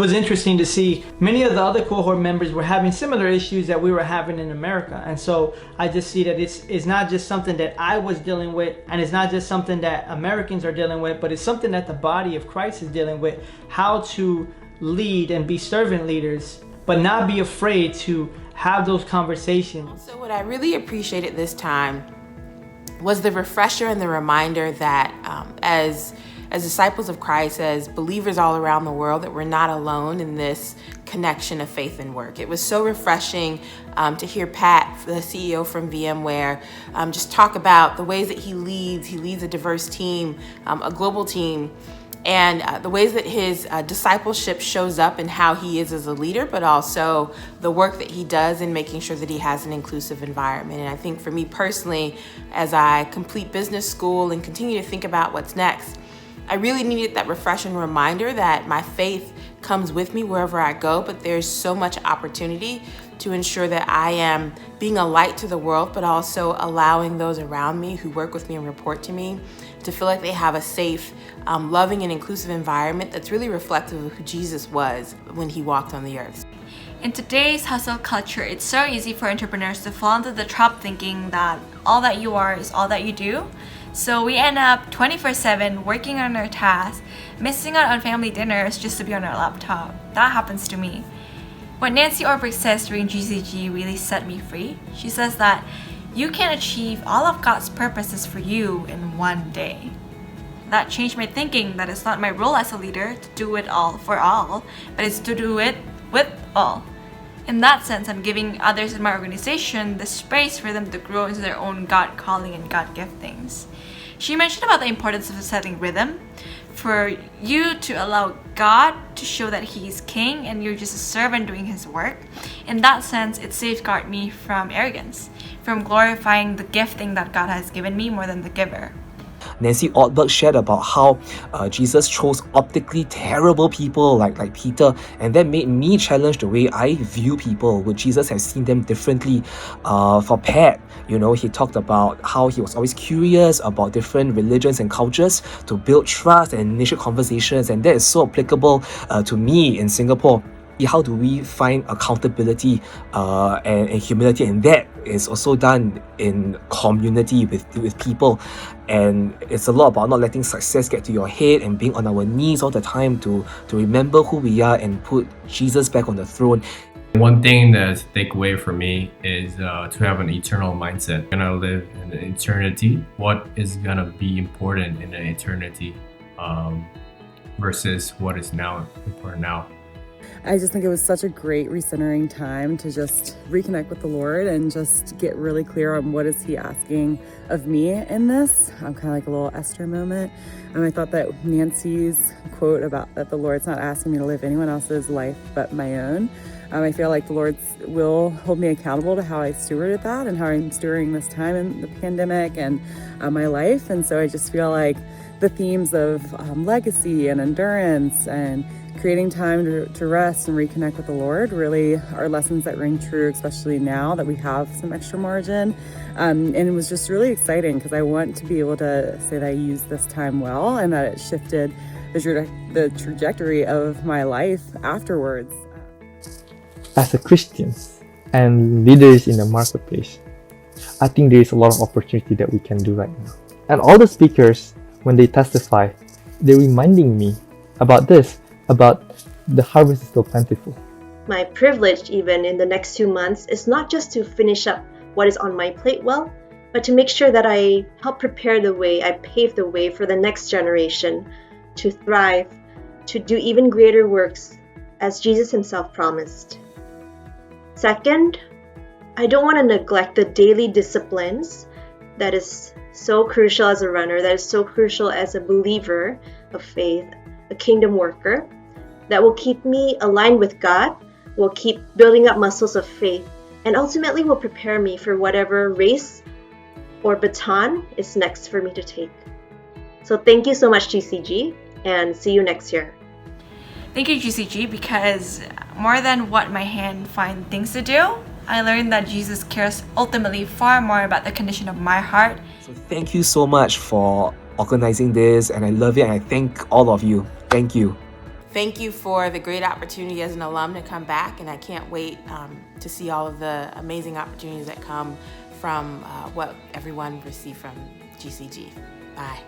was interesting to see many of the other cohort members were having similar issues that we were having in America. And so I just see that it's not just something that I was dealing with, and it's not just something that Americans are dealing with, but it's something that the body of Christ is dealing with. How to lead and be servant leaders, but not be afraid to have those conversations. So what I really appreciated this time was the refresher and the reminder that as disciples of Christ, as believers all around the world, that we're not alone in this connection of faith and work. It was so refreshing to hear Pat, the CEO from VMware, just talk about the ways that he leads a diverse team, a global team, and the ways that his discipleship shows up in how he is as a leader, but also the work that he does in making sure that he has an inclusive environment. And I think for me personally, as I complete business school and continue to think about what's next, I really needed that refreshing reminder that my faith comes with me wherever I go, but there's so much opportunity to ensure that I am being a light to the world, but also allowing those around me who work with me and report to me to feel like they have a safe, loving and inclusive environment that's really reflective of who Jesus was when he walked on the earth. In today's hustle culture, it's so easy for entrepreneurs to fall into the trap thinking that all that you are is all that you do. So we end up 24/7 working on our tasks, missing out on family dinners just to be on our laptop. That happens to me. What Nancy Orbrick says during GCG really set me free. She says that you can achieve all of God's purposes for you in one day. That changed my thinking that it's not my role as a leader to do it all for all, but it's to do it with all. In that sense, I'm giving others in my organization the space for them to grow into their own God calling and God giftings. She mentioned about the importance of setting rhythm, for you to allow God to show that He is King and you're just a servant doing His work. In that sense, it safeguards me from arrogance, from glorifying the gifting that God has given me more than the giver. Nancy Ortberg shared about how Jesus chose optically terrible people like Peter, and that made me challenge the way I view people. Would Jesus have seen them differently? For Pat, he talked about how he was always curious about different religions and cultures to build trust and initiate conversations, and that is so applicable to me in Singapore. How do we find accountability and humility? And that is also done in community with people. And it's a lot about not letting success get to your head and being on our knees all the time to remember who we are and put Jesus back on the throne. One thing that's takeaway for me is to have an eternal mindset. We're gonna live in an eternity. What is gonna be important in an eternity versus what is now important now? I just think it was such a great recentering time to just reconnect with the Lord and just get really clear on what is He asking of me in this. I'm kind of like a little Esther moment. I thought that Nancy's quote about that the Lord's not asking me to live anyone else's life but my own. I feel like the Lord will hold me accountable to how I stewarded that and how I'm stewarding this time in the pandemic and my life. And so I just feel like the themes of legacy and endurance and creating time to rest and reconnect with the Lord really are lessons that ring true, especially now that we have some extra margin. And it was just really exciting because I want to be able to say that I used this time well and that it shifted the trajectory of my life afterwards. As a Christian and leaders in the marketplace, I think there is a lot of opportunity that we can do right now. And all the speakers, when they testify, they're reminding me about this, about the harvest is still plentiful. My privilege even in the next 2 months is not just to finish up what is on my plate well, but to make sure that I help prepare the way, I pave the way for the next generation to thrive, to do even greater works as Jesus Himself promised. Second, I don't want to neglect the daily disciplines that is so crucial as a runner, that is so crucial as a believer of faith, a kingdom worker, that will keep me aligned with God, will keep building up muscles of faith, and ultimately will prepare me for whatever race or baton is next for me to take. So thank you so much, GCG, and see you next year. Thank you, GCG, because more than what my hand find things to do, I learned that Jesus cares ultimately far more about the condition of my heart. So thank you so much for organizing this, and I love it, and I thank all of you. Thank you. Thank you for the great opportunity as an alum to come back, and I can't wait to see all of the amazing opportunities that come from what everyone received from GCG. Bye.